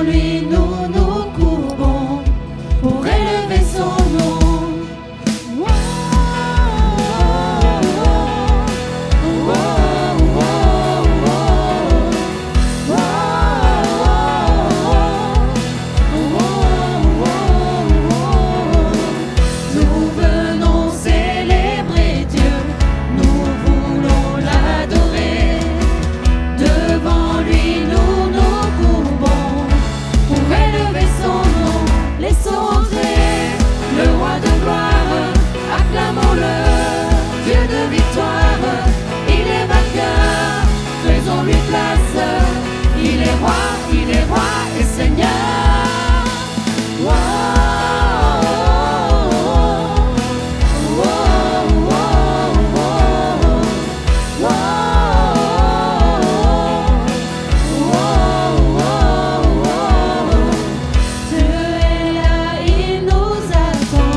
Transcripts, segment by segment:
lui nous nous courbons pour élever son nom. Il est roi et Seigneur. Wow, wow, wow, wow, wow, wow. Dieu est là, il nous attend,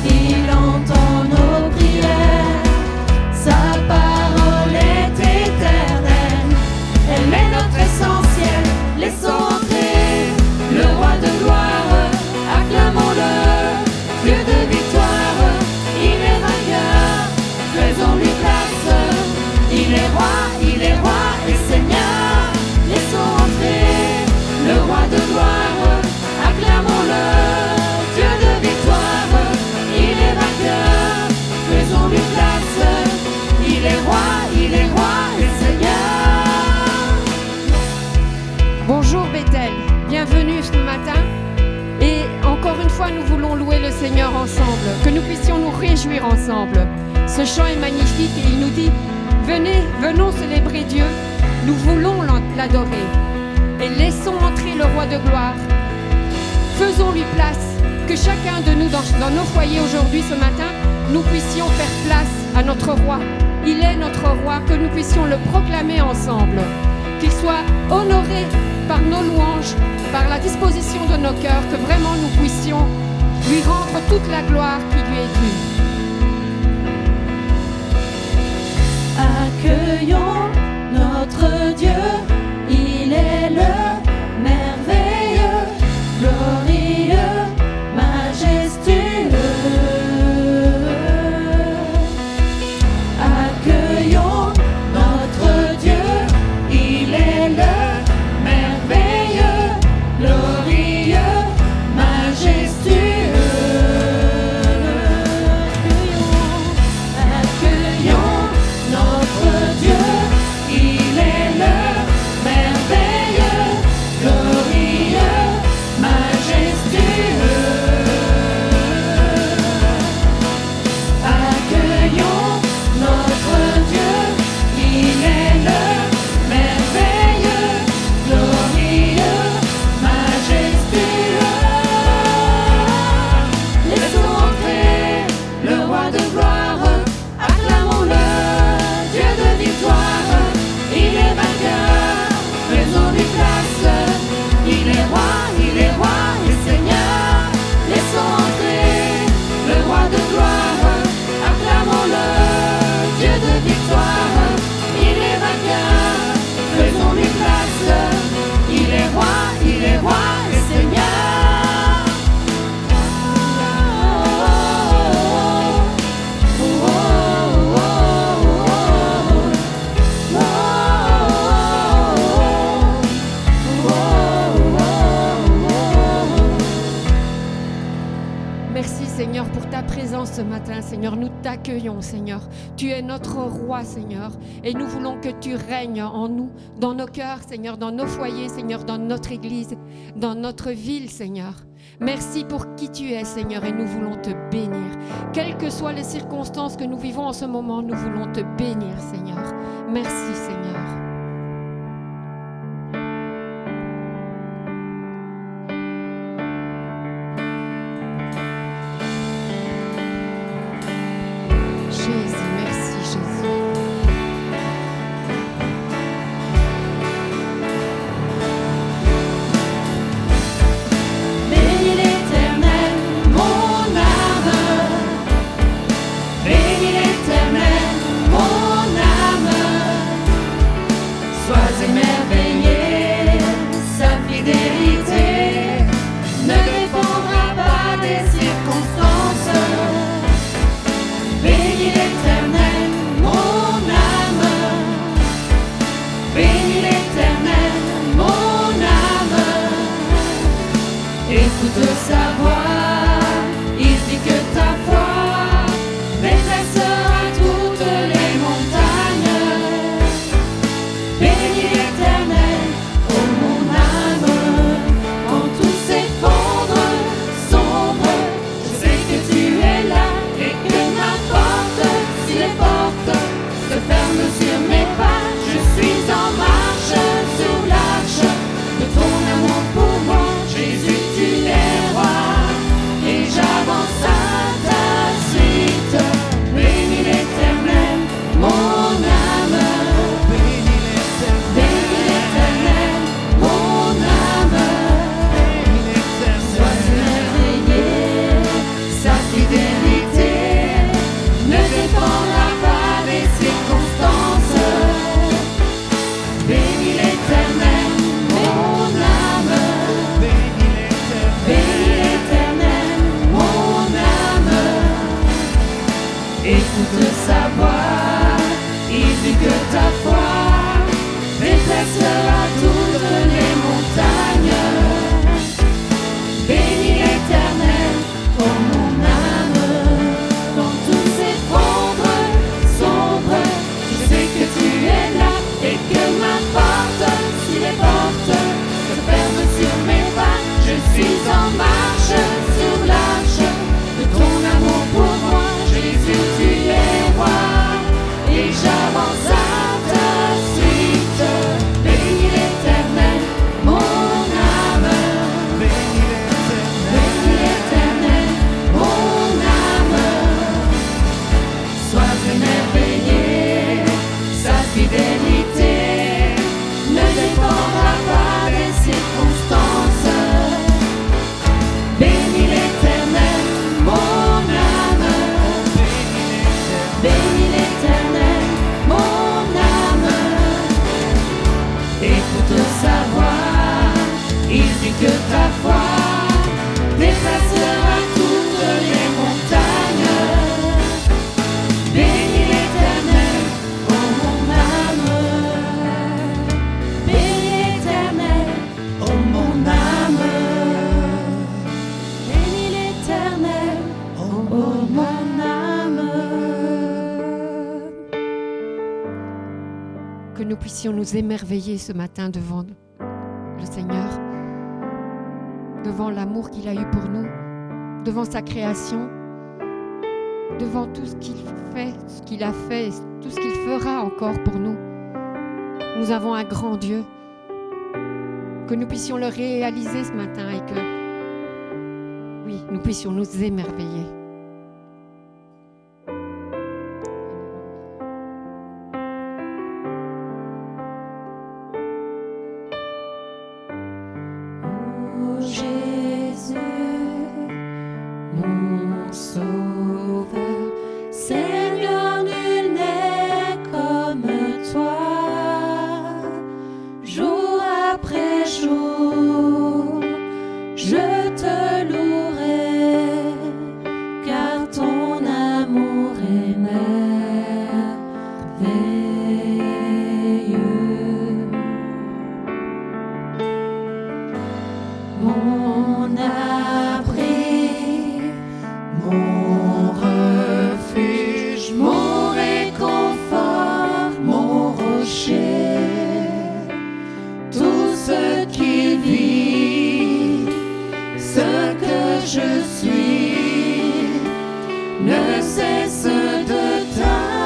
il entend nos prières. Sa parole est éternelle, elle est notre essentiel. Laissons entrer le roi de gloire, acclamons-le, Dieu de victoire, il est vainqueur, faisons-lui place. Il est roi et Seigneur, laissons entrer le roi de gloire, acclamons-le, Dieu de victoire, il est vainqueur, faisons-lui place. Il est roi et Seigneur. Bonjour Bethel, bienvenue ce matin et encore une fois nous voulons louer le Seigneur ensemble, que nous puissions nous réjouir ensemble. Ce chant est magnifique et il nous dit venons célébrer Dieu, nous voulons l'adorer et laissons entrer le roi de gloire. Faisons-lui place, que chacun de nous dans nos foyers aujourd'hui ce matin, nous puissions faire place à notre roi. Il est notre roi, que nous puissions le proclamer ensemble, qu'il soit honoré par nos louanges, par la disposition de nos cœurs, que vraiment nous puissions lui rendre toute la gloire qui lui est due. Accueillons notre Dieu, il est le merveilleux, glorieux, majestueux. Accueillons notre Dieu, il est le merveilleux, glorieux, majestueux. Accueillons notre Dieu, il est le merveilleux, glorieux, majestueux. Accueillons notre Dieu, il est le merveilleux, glorieux, majestueux. Laissons entrer le roi de gloire, acclamons-le, Dieu de victoire, il est vainqueur, faisons-lui place. Il est roi et Seigneur, laissons entrer le roi de gloire, acclamons-le, Dieu de victoire, il est vainqueur, faisons-lui place. Il est roi et Seigneur. Merci Seigneur pour ta présence ce matin, Seigneur. Nous t'accueillons, Seigneur. Tu es notre roi, Seigneur. Et nous voulons que tu règnes en nous, dans nos cœurs, Seigneur, dans nos foyers, Seigneur, dans notre église, dans notre ville, Seigneur. Merci pour qui tu es, Seigneur, et nous voulons te bénir. Quelles que soient les circonstances que nous vivons en ce moment, nous voulons te bénir, Seigneur. Merci, Seigneur. Jésus, merci Jésus. Bénis l'Éternel, mon âme. Bénis l'Éternel, mon âme. Sois émerveillé, sa fidélité. Écoute sa voix, il dit que ta foi dépassera toutes les montagnes. Bénis l'Éternel, ô mon âme, quand tout s'effondre, sombre, je sais que tu es là et que n'importe si les portes se ferment sur mes pas, je suis en marche sur l'arche de ton amour pour moi. Jésus, tu es roi et j'avance à ta suite. Bénis l'Éternel, mon âme. Bénis l'Éternel, mon âme. Sois émerveillé, sa fidélité ne dépendra pas des circonstances. Bénis l'Éternel, mon âme. Bénis l'Éternel, mon âme. Écoute sa voix, il dit que ta foi dépassera toutes les montagnes. Bénis l'Éternel, ô mon âme, quand tout s'effondre, sombre, je sais que tu es là et que m'importe si les portes se ferment sur mes pas, je suis en marche sur l'arche de ton amour pour moi. Jésus, tu es roi et j'avance à ta suite. Bénis l'Éternel, mon âme. Bénis l'Éternel, mon âme. Sois émerveillé, sa fidélité ne dépendra pas des circonstances. Bénis l'Éternel, mon âme. Bénis l'Éternel, mon âme. Écoute sa voix, il dit que ta foi dépassera toutes les montagnes. Bénis l'Éternel, ô mon âme. Bénis l'Éternel, ô mon âme. Bénis l'Éternel, ô mon âme. Que nous puissions nous émerveiller ce matin devant le Seigneur, devant l'amour qu'il a eu pour nous, devant sa création, devant tout ce qu'il fait, ce qu'il a fait, tout ce qu'il fera encore pour nous. Nous avons un grand Dieu. Que nous puissions le réaliser ce matin et que, oui, nous puissions nous émerveiller. Ô Jésus, mon sauveur, Seigneur, nul n'est comme toi. Jour après jour, je te louerai, car ton amour est merveilleux. Mon abri, mon refuge, mon réconfort, mon rocher, tout ce qui vit, ce que je suis, ne cesse de t'adorer.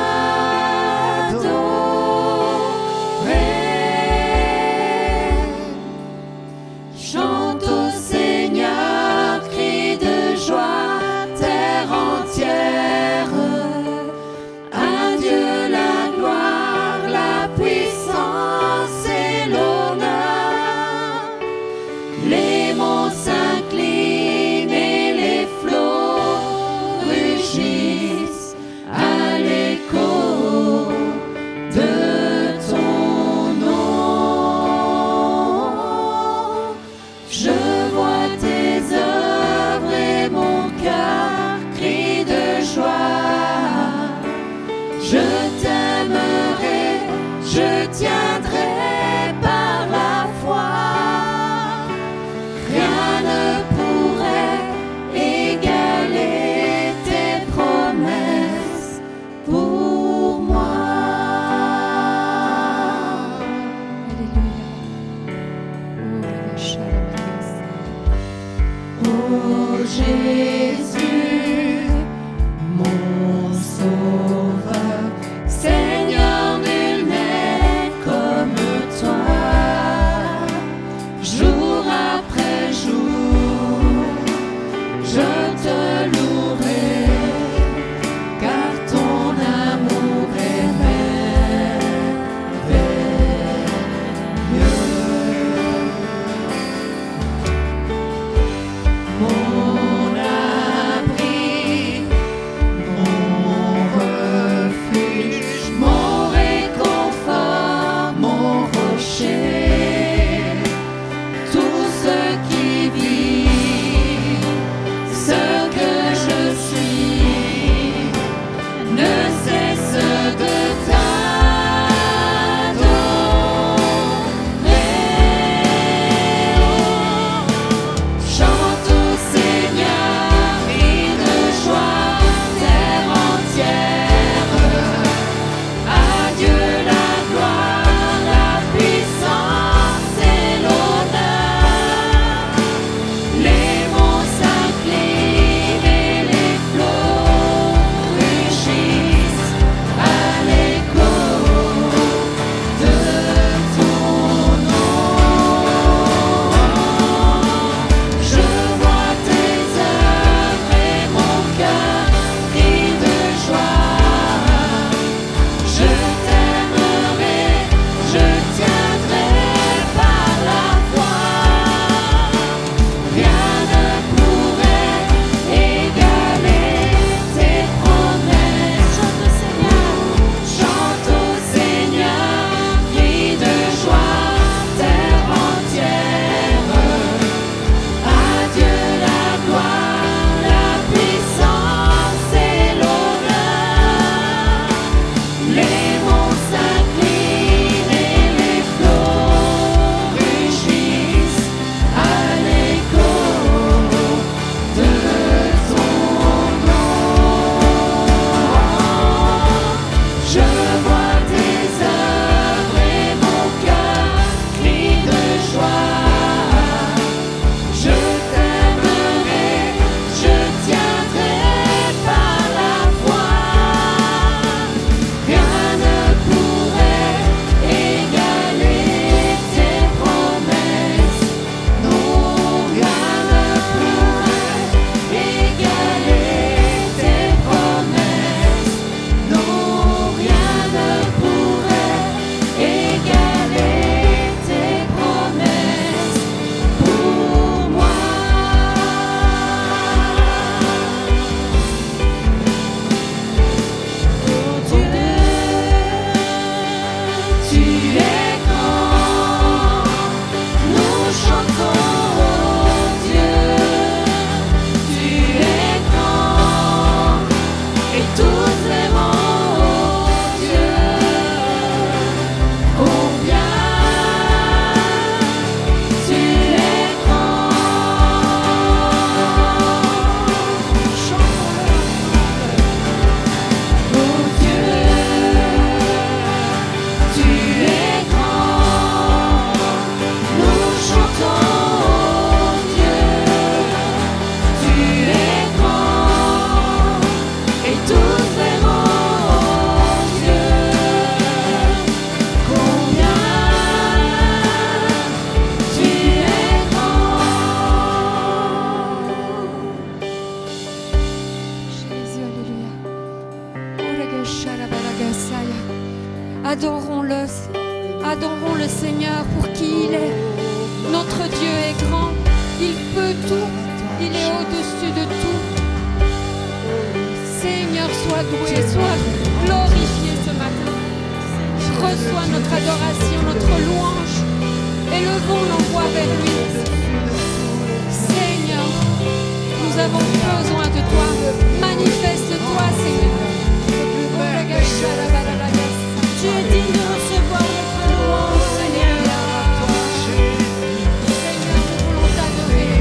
Chante au Seigneur, crie de joie, terre entière. À Dieu la gloire, la puissance et l'honneur. Les monts s'inclinent et les flots rugissent à l'écho de ton nom. Je vois tes œuvres et mon cœur crie de joie. Je t'aimerai, je tiendrai par la foi. Rien ne pourrait Jésus, mon sauveur, Seigneur, nul n'est comme toi. Jour après jour, je te louerai, car ton amour est merveilleux. Mon abri, mon refuge, mon réconfort, mon rocher, tout ce qui vit, ce que je suis, ne cesse de t'adorer. Chante au Seigneur, crie de joie, terre entière. À Dieu la gloire, la puissance et l'honneur. Les monts s'inclinent et les flots rugissent à l'écho de ton nom. Je vois tes œuvres et mon cœur crie de joie. Je t'aimerai, je tiendrai par la voix. Rien ne pourrait égaler tes promesses. Chante au Seigneur, crie de joie, terre entière. À Dieu la gloire, la puissance et l'honneur. Les monts s'inclinent et les flots rugissent à l'écho de ton nom. Je vois tes œuvres et mon cœur crie de joie. Je t'aimerai, je tiendrai par la voix. Rien ne pourrait égaler tes promesses. Non, rien ne pourrait égaler tes promesses. Non, rien ne pourrait égaler tes promesses pour moi. Oh Dieu, tu es grand, nous chantons, oh Dieu, tu es grand, et tous l'aimons, oh Dieu, combien tu es grand. Oh Dieu, tu es grand, nous chantons, oh Dieu, tu es grand, et tous l'aimons, oh Dieu, combien tu es grand. Jésus, alléluia. Oragasharabaragasaya. Adorons-le, adorons le Seigneur pour qui il est. Notre Dieu est grand, il peut tout, il est au-dessus de tout. Seigneur, sois doué, sois glorifié ce matin. Reçois notre adoration, notre louange. Élevons nos voix vers lui. Seigneur, nous avons besoin de toi. Manifeste-toi, Seigneur. Tu es digne de recevoir notre louange, Seigneur. Seigneur, nous voulons t'adorer.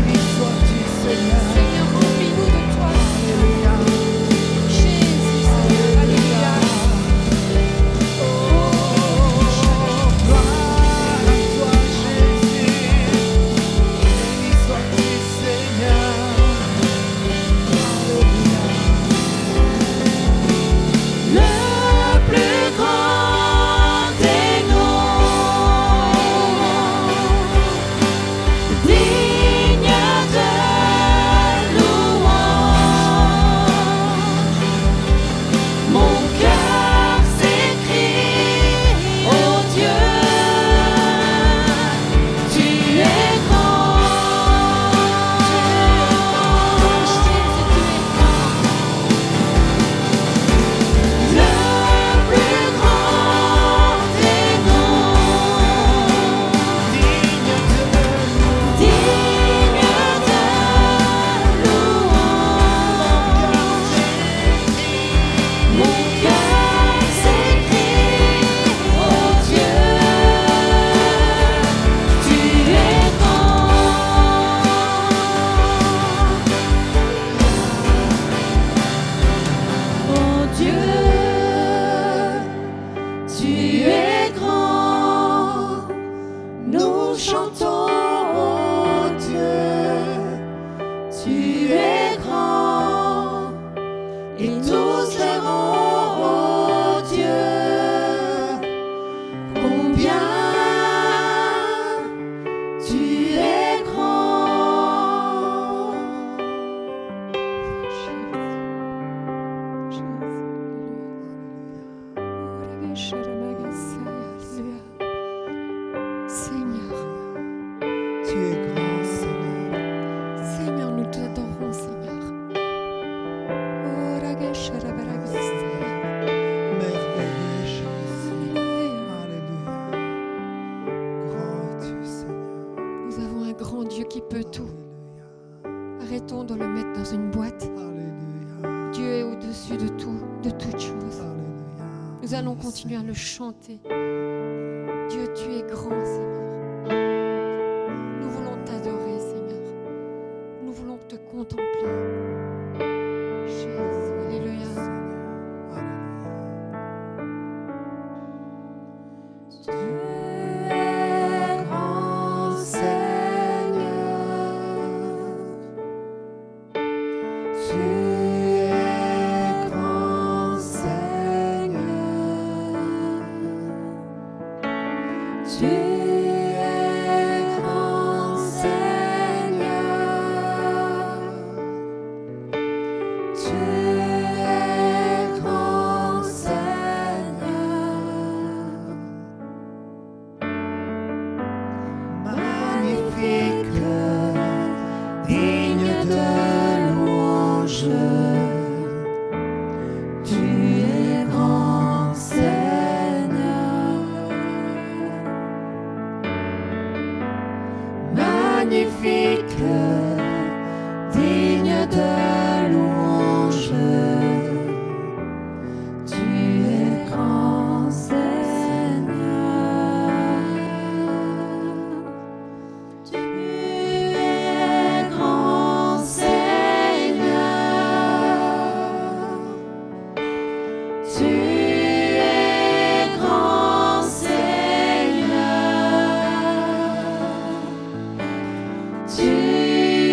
Seigneur, remplis-nous de toi. Jésus, Seigneur, alléluia. Gloire à toi, Jésus. Arrêtons de le mettre dans une boîte. Alléluia. Dieu est au-dessus de tout, de toutes choses. Alléluia. Nous allons Oui, continuer à le Seigneur. chanter. Dieu, tu es grand, Seigneur. Nous voulons t'adorer, Seigneur. Nous voulons te contempler. Jésus, alléluia. Tu es grand, Seigneur. Tu es grand, Seigneur. Tu es grand, Seigneur. Tu es grand, Seigneur. Magnifique, digne de louange. Tu es grand, Seigneur. Magnifique, digne de louange. Tu es grand, Seigneur. Tu es grand, Seigneur. Tu es grand, Seigneur. Tu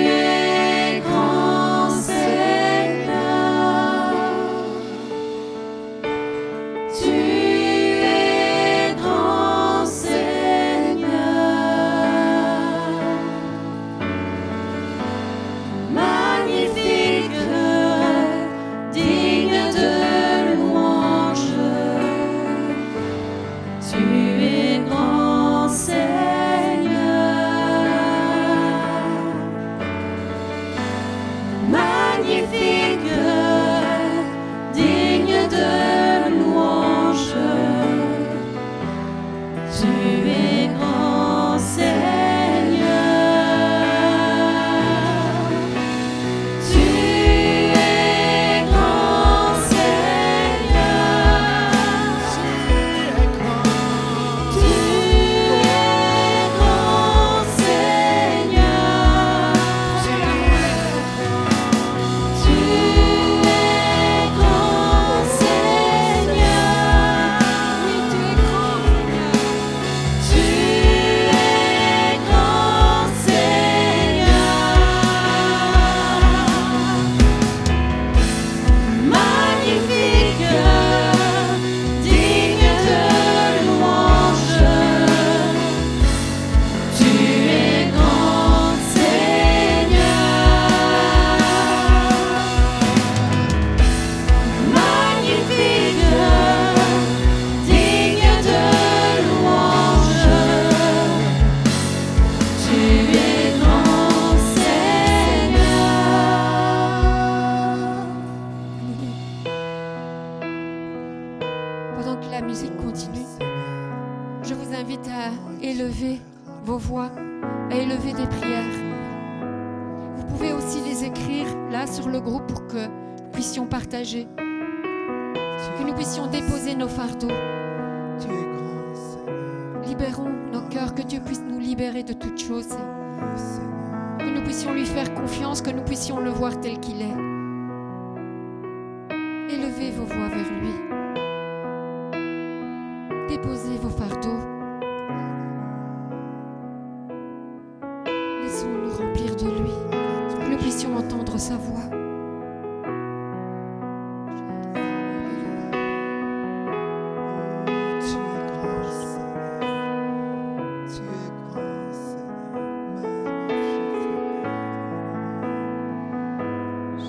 es grand, Seigneur. Tu es grand, Seigneur. Magnifique, digne de louange. Tu es grand, Seigneur. Magnifique, digne de louange. Tu es grand, Seigneur. Tu es grand, Seigneur. Tu es grand, Seigneur. Tu es grand, Seigneur. Oui, tu es grand, Seigneur. Tu es grand, Seigneur. Magnifique, digne de louange. Tu es grand, Seigneur. Magnifique, digne de louange. Tu es grand, Seigneur. Pendant que la musique continue, je vous invite à élever vos voix, à élever des prières. Vous pouvez aussi les écrire là sur le groupe pour que nous puissions partager, que nous puissions déposer nos fardeaux. Tu es grand, Seigneur. Libérons nos cœurs, que Dieu puisse nous libérer de toutes choses, Oui, Seigneur. que nous puissions lui faire confiance, que nous puissions le voir tel qu'il est. Élevez vos voix vers lui. Déposez vos fardeaux. Laissons-nous remplir de lui, que nous puissions entendre sa voix. Tu es grand, Seigneur. Tu es grand, Seigneur. Magnifique.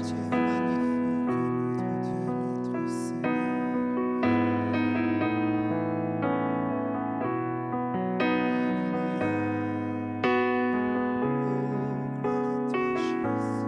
Tu es magnifique, notre Dieu, notre Seigneur. Alléluia. Oh, gloire à toi, Jésus.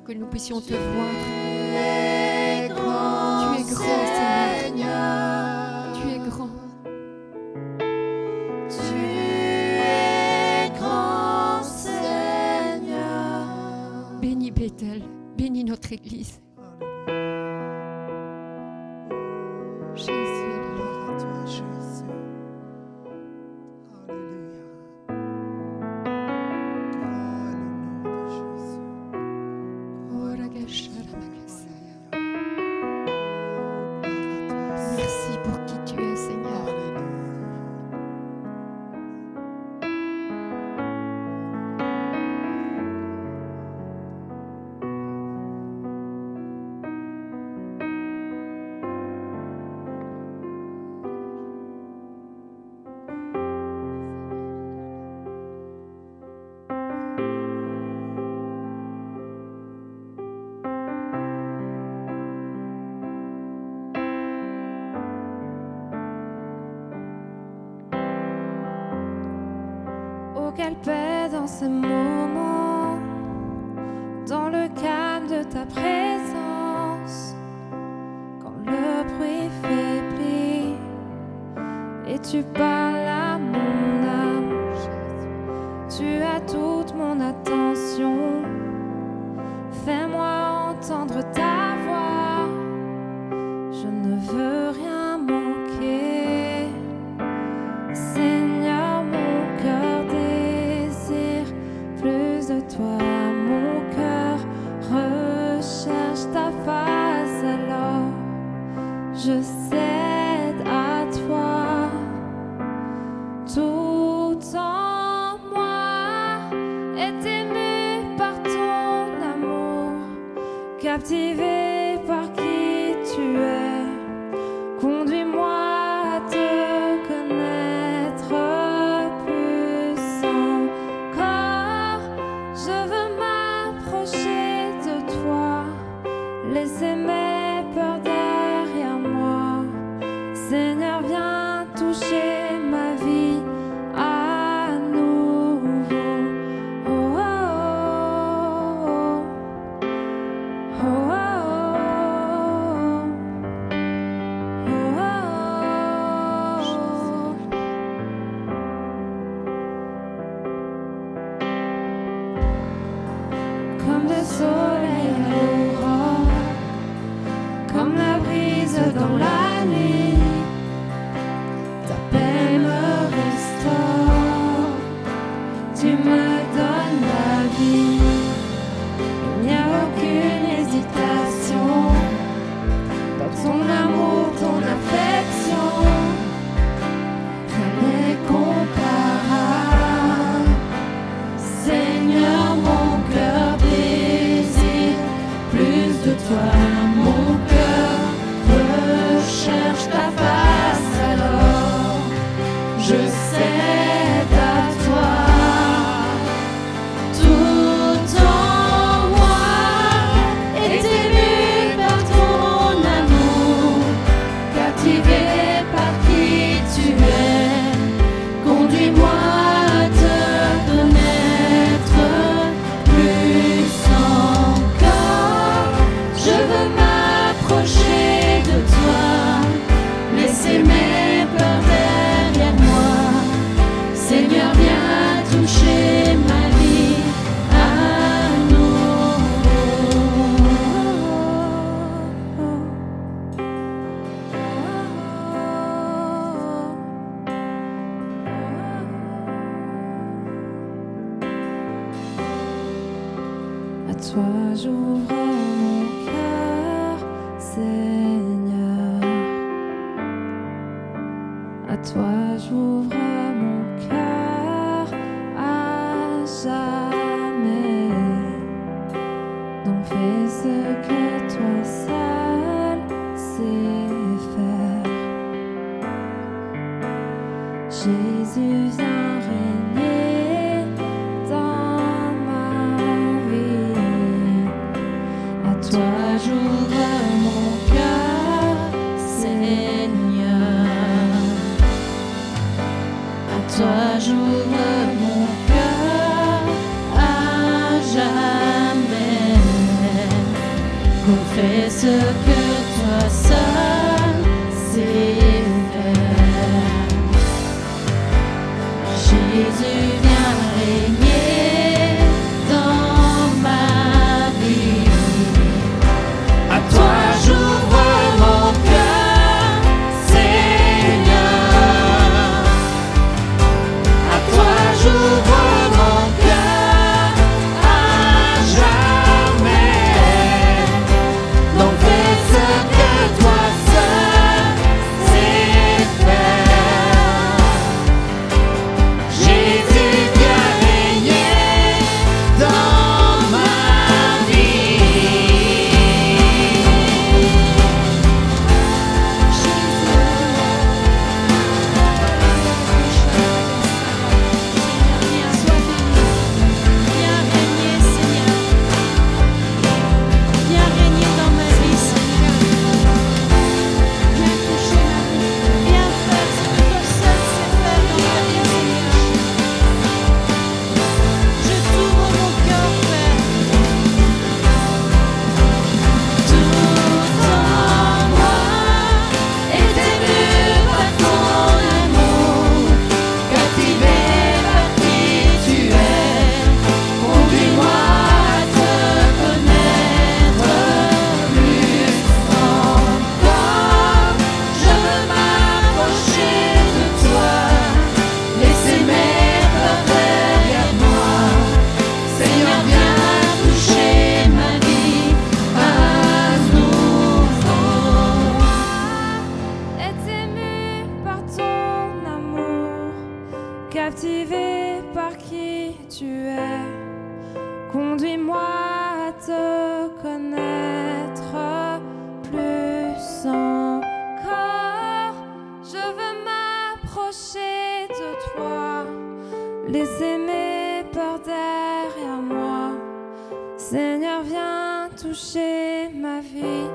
que nous puissions te voir. Tu es grand, Tu es grand, Seigneur. Seigneur. Tu es grand. Tu es grand, Seigneur. Bénis Bethel, bénis notre Église. Jésus, alléluia. Gloire à toi, Jésus. Alléluia. Oh, le nom de Jésus. Ora gashara makasa. Gloire à toi, Merci pour qui tu es, Seigneur. Alléluia. Oh, quelle paix dans ce moment, dans le calme de ta présence, quand le bruit faiblit et tu parles à mon âme. Tu as toute mon attention, fais-moi entendre ta voix, je ne veux rien manquer. Seigneur, mon cœur désire plus de toi, mon cœur recherche ta face, alors je cède à toi. Tout en moi est ému par ton amour, captivé par qui tu es. Conduis-moi à te connaître plus encore. Je veux m'approcher de toi, laisser mes peurs derrière moi. Seigneur, viens toucher ma vie à nouveau. Oh, oh, oh, oh, comme le soleil à l'aurore, comme la brise dans la nuit, ta paix me restaure, tu me donnes la vie. Il n'y a aucune hésitation dans ton amour, ton affection, rien n'est comparable. Seigneur, mon cœur désire plus de toi, mon cœur recherche ta face, alors je cède à toi. Tout en moi est ému par ton amour, captivé par qui tu es. Conduis-moi à te connaître plus encore. Je veux m'approcher de toi, laisser mes peurs derrière moi. Seigneur, viens toucher ma vie à nouveau. À toi j'ouvre mon cœur, Seigneur. À toi j'ouvre mon cœur à jamais. Donc fais ce que toi seul sais faire. Jésus, viens régner dans ma vie. À toi j'ouvre mon cœur, Seigneur. À toi j'ouvre mon cœur à jamais. fais ce que toi seul sais faire. Jésus, viens régner dans ma vie. À toi j'ouvre mon cœur, Seigneur. À toi j'ouvre mon cœur à jamais. Donc fais ce que toi seul sais faire. Jésus, viens régner dans ma vie. Viens, sois béni. Viens régner, Seigneur. Viens régner dans ma vie, Seigneur. Viens toucher ma vie. Viens faire ce que toi seul sais faire dans ma vie, Seigneur. Je t'ouvre mon cœur, Père. Tout en moi est ému par ton amour, captivé par qui tu es. Conduis-moi à te connaître plus encore. Je veux m'approcher de toi, laisser mes peurs derrière moi. Seigneur, viens toucher ma vie à nouveau. Est ému par ton amour, captivé par qui tu es. Conduis-moi à te connaître plus encore. Je veux m'approcher de toi, laisser mes peurs derrière moi. Seigneur, viens toucher ma vie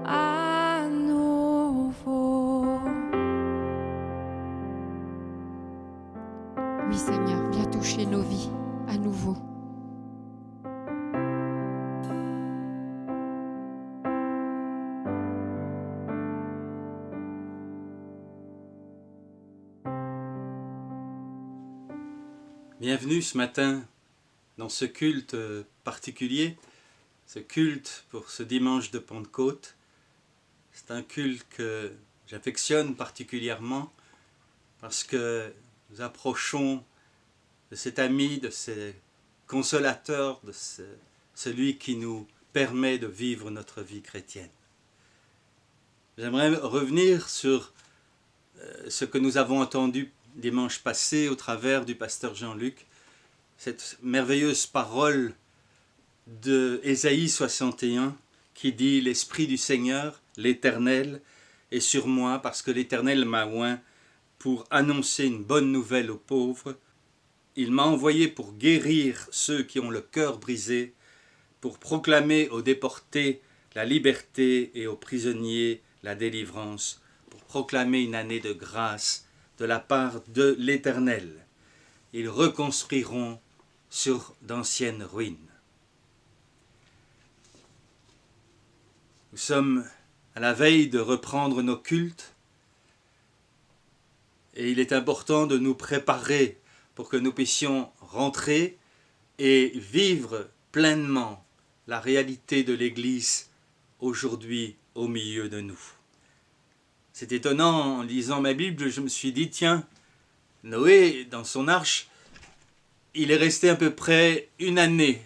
à nouveau. Oui, Seigneur, viens toucher nos vies à nouveau. Bienvenue ce matin dans ce culte particulier, ce culte pour ce dimanche de Pentecôte. C'est un culte que j'affectionne particulièrement parce que nous approchons de cet ami, de ce consolateur, de celui qui nous permet de vivre notre vie chrétienne. J'aimerais revenir sur ce que nous avons entendu dimanche passé au travers du pasteur Jean-Luc, cette merveilleuse parole de Ésaïe 61 qui dit « L'Esprit du Seigneur, l'Éternel, est sur moi parce que l'Éternel m'a oint pour annoncer une bonne nouvelle aux pauvres. Il m'a envoyé pour guérir ceux qui ont le cœur brisé, pour proclamer aux déportés la liberté et aux prisonniers la délivrance, pour proclamer une année de grâce de la part de l'Éternel. Ils reconstruiront sur d'anciennes ruines. » Nous sommes à la veille de reprendre nos cultes et il est important de nous préparer pour que nous puissions rentrer et vivre pleinement la réalité de l'Église aujourd'hui au milieu de nous. C'est étonnant, en lisant ma Bible, je me suis dit, tiens, Noé, dans son arche, il est resté à peu près une année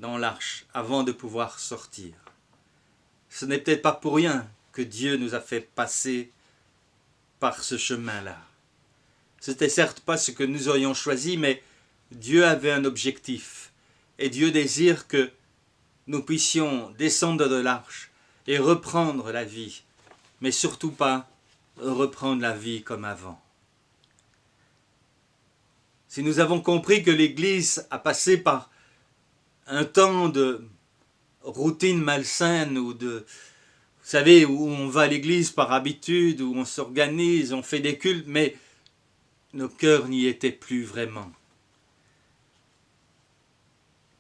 dans l'arche avant de pouvoir sortir. Ce n'est peut-être pas pour rien que Dieu nous a fait passer par ce chemin-là. Ce n'était certes pas ce que nous aurions choisi, mais Dieu avait un objectif. Et Dieu désire que nous puissions descendre de l'arche et reprendre la vie, mais surtout pas reprendre la vie comme avant. Si nous avons compris que l'Église a passé par un temps de routine malsaine ou de, vous savez, où on va à l'église par habitude, où on s'organise, on fait des cultes, mais nos cœurs n'y étaient plus vraiment.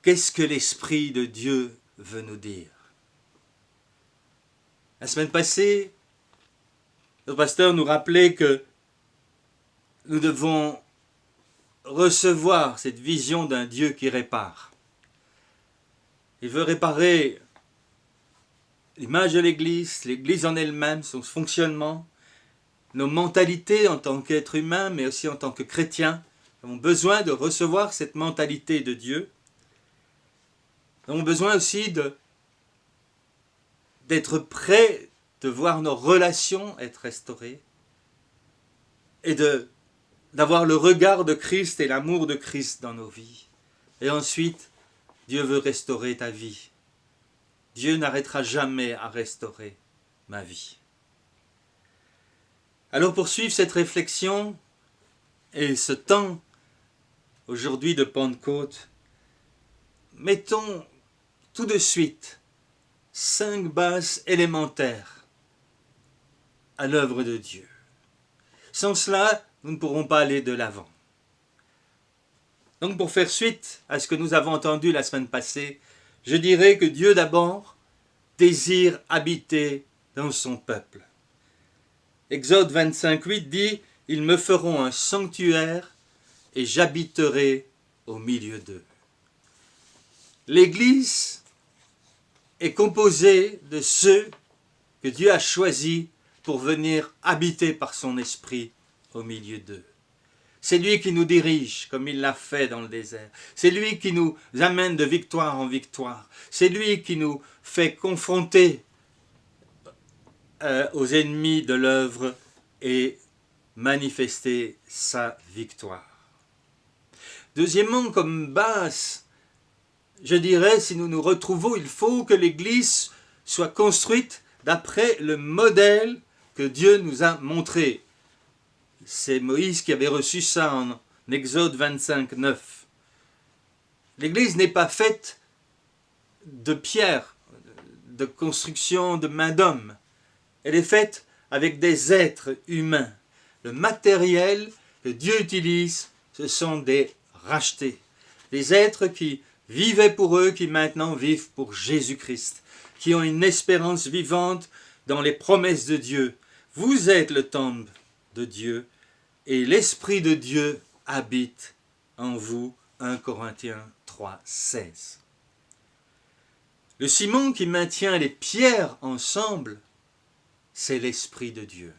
Qu'est-ce que l'Esprit de Dieu veut nous dire? La semaine passée, le pasteur nous rappelait que nous devons recevoir cette vision d'un Dieu qui répare. Il veut réparer l'image de l'Église, l'Église en elle-même, son fonctionnement, nos mentalités en tant qu'êtres humains, mais aussi en tant que chrétiens. Nous avons besoin de recevoir cette mentalité de Dieu. Nous avons besoin aussi d'être prêts, de voir nos relations être restaurées et d'avoir le regard de Christ et l'amour de Christ dans nos vies. Et ensuite, Dieu veut restaurer ta vie. Dieu n'arrêtera jamais à restaurer ma vie. Alors pour suivre cette réflexion et ce temps aujourd'hui de Pentecôte, mettons tout de suite 5 bases élémentaires à l'œuvre de Dieu. Sans cela, nous ne pourrons pas aller de l'avant. Donc pour faire suite à ce que nous avons entendu la semaine passée, je dirais que Dieu d'abord désire habiter dans son peuple. Exode 25:8 dit « Ils me feront un sanctuaire et j'habiterai au milieu d'eux. » L'Église est composée de ceux que Dieu a choisis pour venir habiter par son esprit au milieu d'eux. C'est lui qui nous dirige comme il l'a fait dans le désert. C'est lui qui nous amène de victoire en victoire. C'est lui qui nous fait confronter aux ennemis de l'œuvre et manifester sa victoire. Deuxièmement, comme base, je dirais, si nous nous retrouvons, il faut que l'Église soit construite d'après le modèle que Dieu nous a montré. C'est Moïse qui avait reçu ça en Exode 25:9. L'Église n'est pas faite de pierre, de construction de main d'homme. Elle est faite avec des êtres humains. Le matériel que Dieu utilise, ce sont des rachetés. Des êtres qui vivaient pour eux, qui maintenant vivent pour Jésus-Christ, qui ont une espérance vivante dans les promesses de Dieu. Vous êtes le temple de Dieu et l'Esprit de Dieu habite en vous. 1 Corinthiens 3:16. Le ciment qui maintient les pierres ensemble, c'est l'Esprit de Dieu.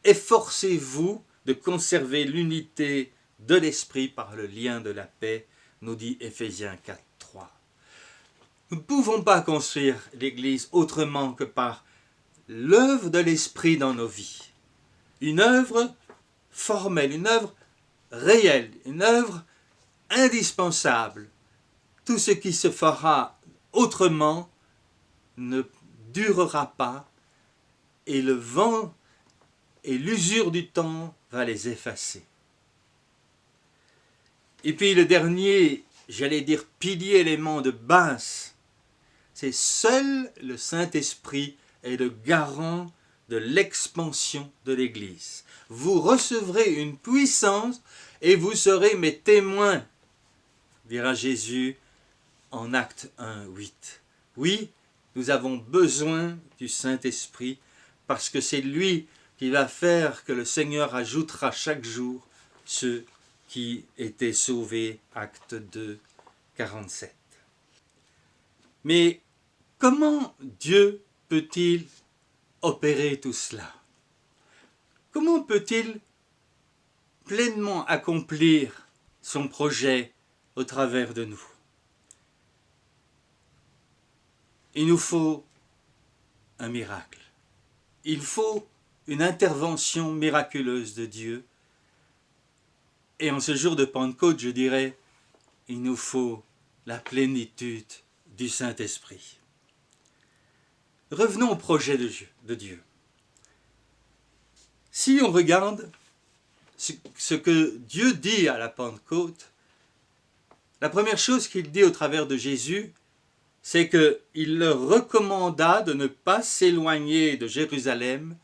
Efforcez-vous de conserver l'unité de l'Esprit par le lien de la paix, nous dit Éphésiens 4:3. Nous ne pouvons pas construire l'Église autrement que par l'œuvre de l'Esprit dans nos vies. Une œuvre formelle, une œuvre réelle, une œuvre indispensable. Tout ce qui se fera autrement ne durera pas et le vent et l'usure du temps va les effacer. Et puis le dernier, j'allais dire pilier, élément de base, c'est seul le Saint-Esprit est le garant de l'expansion de l'Église. Vous recevrez une puissance et vous serez mes témoins, dira Jésus en Acte 1:8. Oui, nous avons besoin du Saint-Esprit parce que c'est lui qui va faire que le Seigneur ajoutera chaque jour ceux qui étaient sauvés. Acte 2:47. Mais comment Dieu peut-il opérer tout cela? Comment peut-il pleinement accomplir son projet au travers de nous? Il nous faut un miracle. Il faut une intervention miraculeuse de Dieu. Et en ce jour de Pentecôte, je dirais, il nous faut la plénitude du Saint-Esprit. Revenons au projet de Dieu. Si on regarde ce que Dieu dit à la Pentecôte, la première chose qu'il dit au travers de Jésus, c'est qu'il leur recommanda de ne pas s'éloigner de Jérusalem,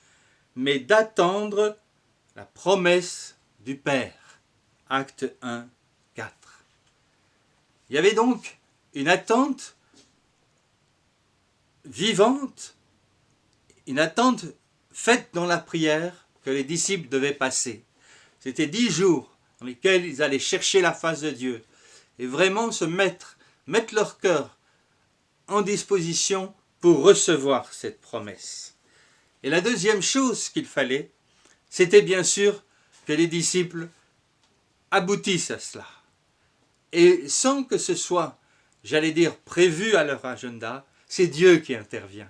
mais d'attendre la promesse du Père. Acte 1:4. Il y avait donc une attente vivante une attente faite dans la prière que les disciples devaient passer. C'était 10 jours dans lesquels ils allaient chercher la face de Dieu et vraiment mettre leur cœur en disposition pour recevoir cette promesse. Et la deuxième chose qu'il fallait, c'était bien sûr que les disciples aboutissent à cela. Et sans que ce soit, j'allais dire, prévu à leur agenda, c'est Dieu qui intervient.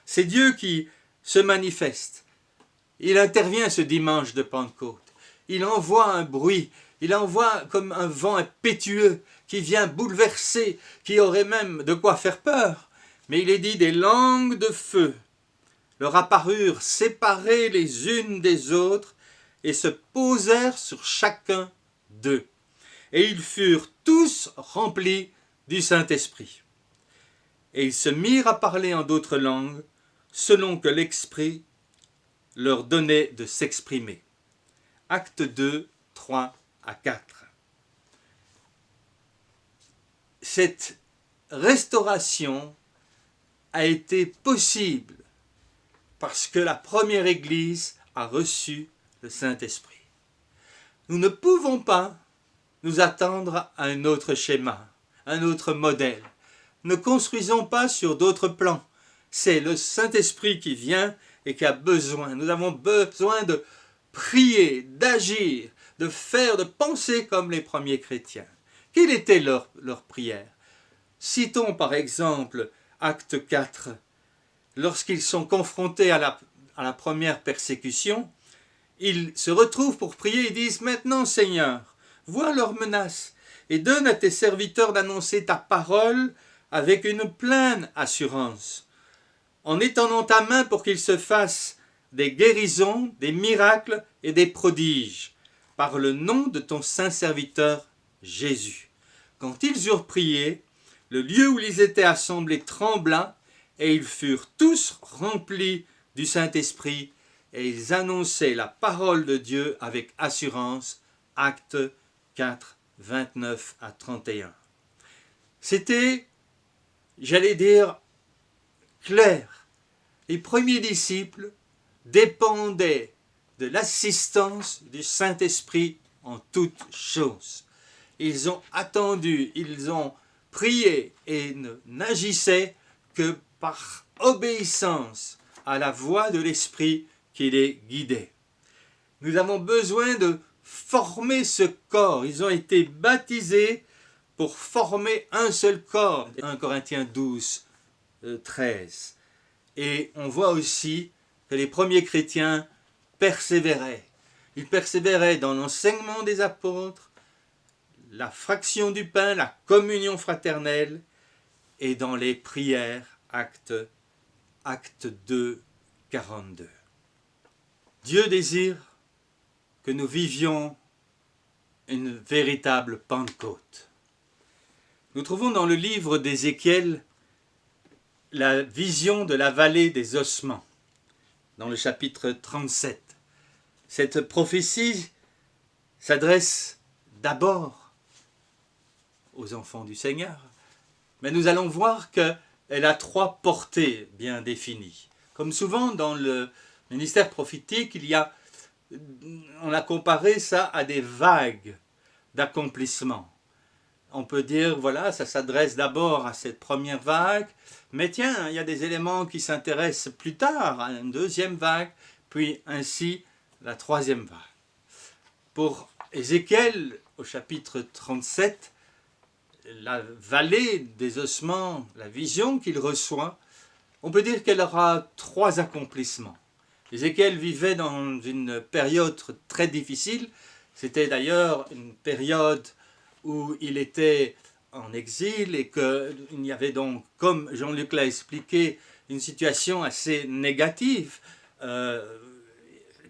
C'est Dieu qui se manifeste. Il intervient ce dimanche de Pentecôte. Il envoie un bruit, il envoie comme un vent impétueux qui vient bouleverser, qui aurait même de quoi faire peur. Mais il est dit des langues de feu leur apparurent séparées les unes des autres et se posèrent sur chacun d'eux. Et ils furent tous remplis du Saint-Esprit. Et ils se mirent à parler en d'autres langues, selon que l'Esprit leur donnait de s'exprimer. Actes 2, 3 à 4. Cette restauration a été possible parce que la première Église a reçu le Saint-Esprit. Nous ne pouvons pas nous attendre à un autre schéma, un autre modèle. Ne construisons pas sur d'autres plans. C'est le Saint-Esprit qui vient et qui a besoin. Nous avons besoin de prier, d'agir, de faire, de penser comme les premiers chrétiens. Quelle était leur prière? Citons par exemple Acte 4. Lorsqu'ils sont confrontés à la première persécution, ils se retrouvent pour prier et disent « Maintenant, Seigneur, vois leurs menaces et donne à tes serviteurs d'annoncer ta parole avec une pleine assurance, en étendant ta main pour qu'ils se fassent des guérisons, des miracles et des prodiges, par le nom de ton saint serviteur Jésus. » Quand ils eurent prié, le lieu où ils étaient assemblés trembla, et ils furent tous remplis du Saint-Esprit, et ils annonçaient la parole de Dieu avec assurance. Acte 4, 29 à 31. C'était, j'allais dire, clair. Les premiers disciples dépendaient de l'assistance du Saint-Esprit en toutes choses. Ils ont attendu, ils ont prié et n'agissaient que par obéissance à la voix de l'Esprit qui les guidait. Nous avons besoin de former ce corps. Ils ont été baptisés pour former un seul corps. 1 Corinthiens 12, 13. Et on voit aussi que les premiers chrétiens persévéraient. Ils persévéraient dans l'enseignement des apôtres, la fraction du pain, la communion fraternelle et dans les prières. Acte 2, 42. Dieu désire que nous vivions une véritable Pentecôte. Nous trouvons dans le livre d'Ézéchiel la vision de la vallée des ossements, dans le chapitre 37. Cette prophétie s'adresse d'abord aux enfants du Seigneur, mais nous allons voir qu'elle a 3 portées bien définies. Comme souvent dans le ministère prophétique, on a comparé ça à des vagues d'accomplissement. On peut dire, voilà, ça s'adresse d'abord à cette première vague, mais tiens, il y a des éléments qui s'intéressent plus tard à une deuxième vague, puis ainsi la troisième vague. Pour Ézéchiel, au chapitre 37, la vallée des ossements, la vision qu'il reçoit, on peut dire qu'elle aura 3 accomplissements. Ézéchiel vivait dans une période très difficile. C'était d'ailleurs une période où il était en exil et qu'il y avait donc, comme Jean-Luc l'a expliqué, une situation assez négative.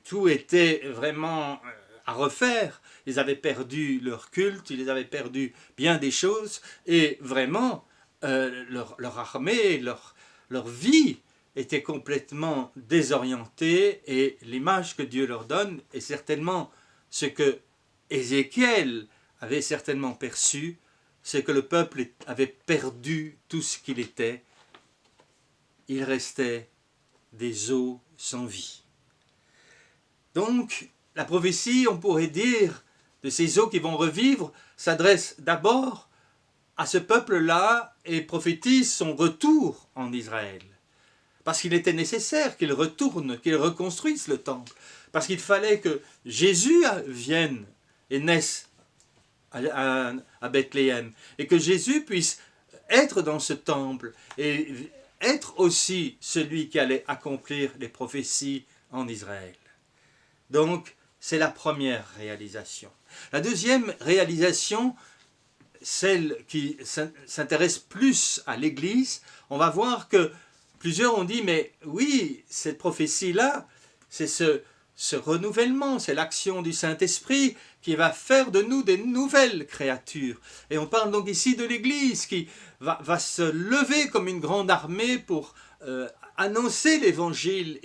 Tout était vraiment à refaire. Ils avaient perdu leur culte, ils avaient perdu bien des choses et vraiment leur armée, leur vie était complètement désorientée et l'image que Dieu leur donne est certainement ce que Ézéchiel avait certainement perçu, c'est que le peuple avait perdu tout ce qu'il était. Il restait des eaux sans vie. Donc, la prophétie, on pourrait dire, de ces eaux qui vont revivre, s'adresse d'abord à ce peuple-là et prophétise son retour en Israël. Parce qu'il était nécessaire qu'il retourne, qu'il reconstruise le temple. Parce qu'il fallait que Jésus vienne et naisse à Bethléem. Et que Jésus puisse être dans ce temple et être aussi celui qui allait accomplir les prophéties en Israël. Donc, c'est la première réalisation. La deuxième réalisation, celle qui s'intéresse plus à l'Église, on va voir que plusieurs ont dit, mais oui, cette prophétie-là, c'est ce renouvellement, c'est l'action du Saint-Esprit qui va faire de nous des nouvelles créatures. Et on parle donc ici de l'Église qui va se lever comme une grande armée pour annoncer l'Évangile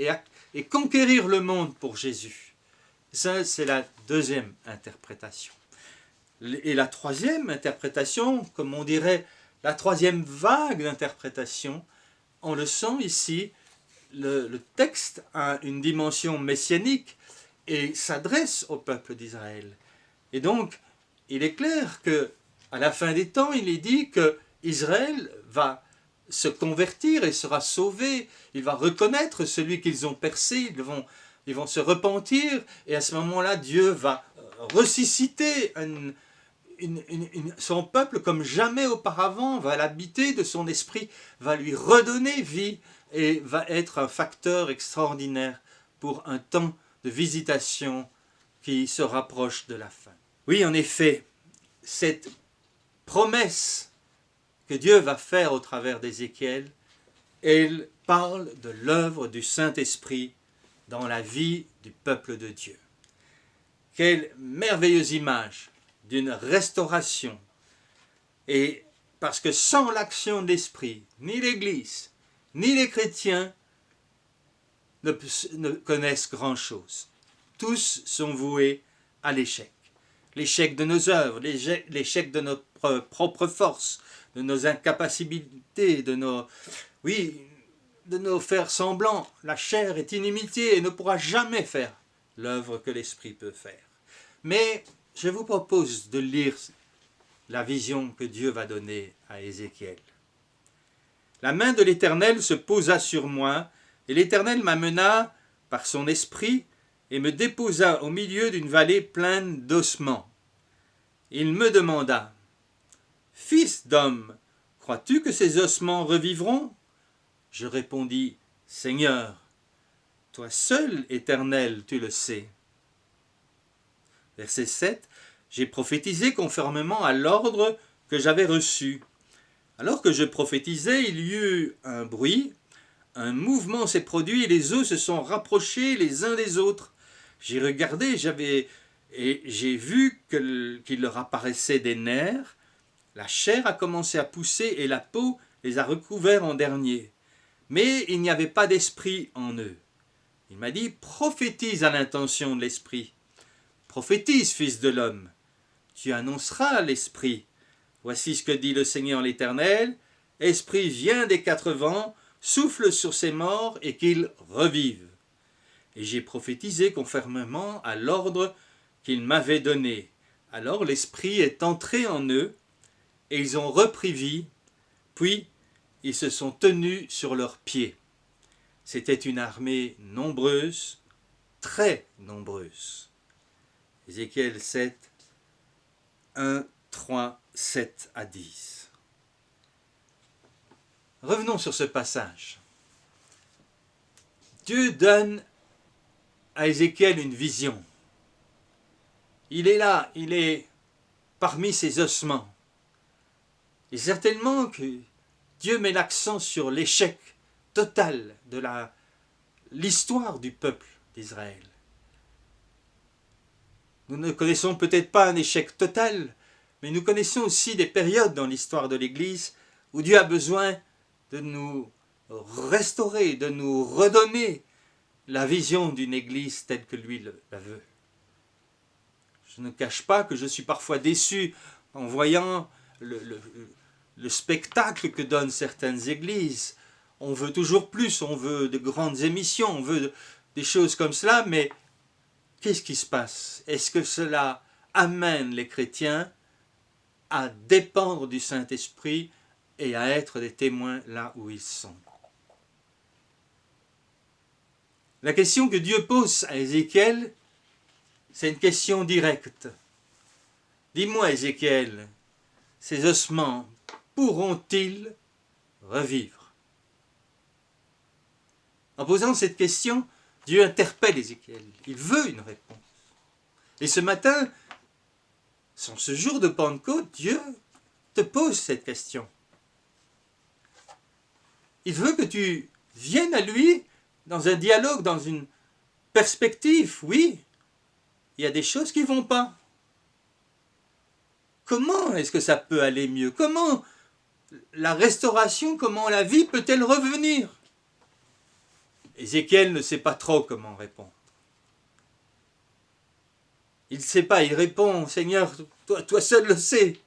et conquérir le monde pour Jésus. Ça, c'est la deuxième interprétation. Et la troisième interprétation, comme on dirait la troisième vague d'interprétation, on le sent ici, le texte a une dimension messianique et s'adresse au peuple d'Israël. Et donc, il est clair qu'à la fin des temps, il est dit que Israël va se convertir et sera sauvé. Il va reconnaître celui qu'ils ont percé, ils vont se repentir, et à ce moment-là, Dieu va ressusciter son peuple comme jamais auparavant, va l'habiter de son esprit, va lui redonner vie, et va être un facteur extraordinaire pour un temps de visitation qui se rapproche de la fin. Oui, en effet, cette promesse que Dieu va faire au travers d'Ézéchiel, elle parle de l'œuvre du Saint-Esprit dans la vie du peuple de Dieu. Quelle merveilleuse image d'une restauration. Et parce que sans l'action de l'Esprit, ni l'Église, ni les chrétiens ne connaissent grand-chose. Tous sont voués à l'échec. L'échec de nos œuvres, l'échec de notre propre force, de nos incapacités, de nos faire semblant. La chair est inimitié et ne pourra jamais faire l'œuvre que l'Esprit peut faire. Mais je vous propose de lire la vision que Dieu va donner à Ézéchiel. La main de l'Éternel se posa sur moi, et l'Éternel m'amena par son esprit et me déposa au milieu d'une vallée pleine d'ossements. Il me demanda, « Fils d'homme, crois-tu que ces ossements revivront ?» Je répondis, « Seigneur, toi seul, Éternel, tu le sais. » Verset 7, « J'ai prophétisé conformément à l'ordre que j'avais reçu. Alors que je prophétisais, il y eut un bruit, un mouvement s'est produit et les os se sont rapprochés les uns des autres. J'ai regardé et j'ai vu qu'il leur apparaissait des nerfs. La chair a commencé à pousser et la peau les a recouverts en dernier. Mais il n'y avait pas d'esprit en eux. Il m'a dit, prophétise à l'intention de l'esprit. Prophétise, fils de l'homme. Tu annonceras l'esprit. Voici ce que dit le Seigneur l'Éternel. Esprit, viens des quatre vents, souffle sur ces morts et qu'ils revivent. Et j'ai prophétisé conformément à l'ordre qu'il m'avait donné. Alors l'Esprit est entré en eux et ils ont repris vie, puis ils se sont tenus sur leurs pieds. C'était une armée nombreuse, très nombreuse. Ézéchiel 7, 1, 3, 7 à 10. Revenons sur ce passage. Dieu donne à Ézéchiel une vision. Il est là, il est parmi ses ossements. Et certainement que Dieu met l'accent sur l'échec total de l'histoire du peuple d'Israël. Nous ne connaissons peut-être pas un échec total, mais nous connaissons aussi des périodes dans l'histoire de l'Église où Dieu a besoin de nous restaurer, de nous redonner la vision d'une Église telle que lui la veut. Je ne cache pas que je suis parfois déçu en voyant le spectacle que donnent certaines églises. on veut toujours plus, on veut de grandes émissions, on veut des choses comme cela, mais qu'est-ce qui se passe? Est-ce que cela amène les chrétiens à dépendre du Saint-Esprit et à être des témoins là où ils sont? La question que Dieu pose à Ézéchiel, c'est une question directe. Dis-moi, Ézéchiel, ces ossements pourront-ils revivre? En posant cette question, Dieu interpelle Ézéchiel. Il veut une réponse. Et ce matin, sur ce jour de Pentecôte, Dieu te pose cette question. Il veut que tu viennes à lui dans un dialogue, dans une perspective. Oui, il y a des choses qui ne vont pas. Comment est-ce que ça peut aller mieux? Comment la restauration, comment la vie peut-elle revenir? Ézéchiel ne sait pas trop comment répondre. Il ne sait pas, il répond, Seigneur, toi seul le sais.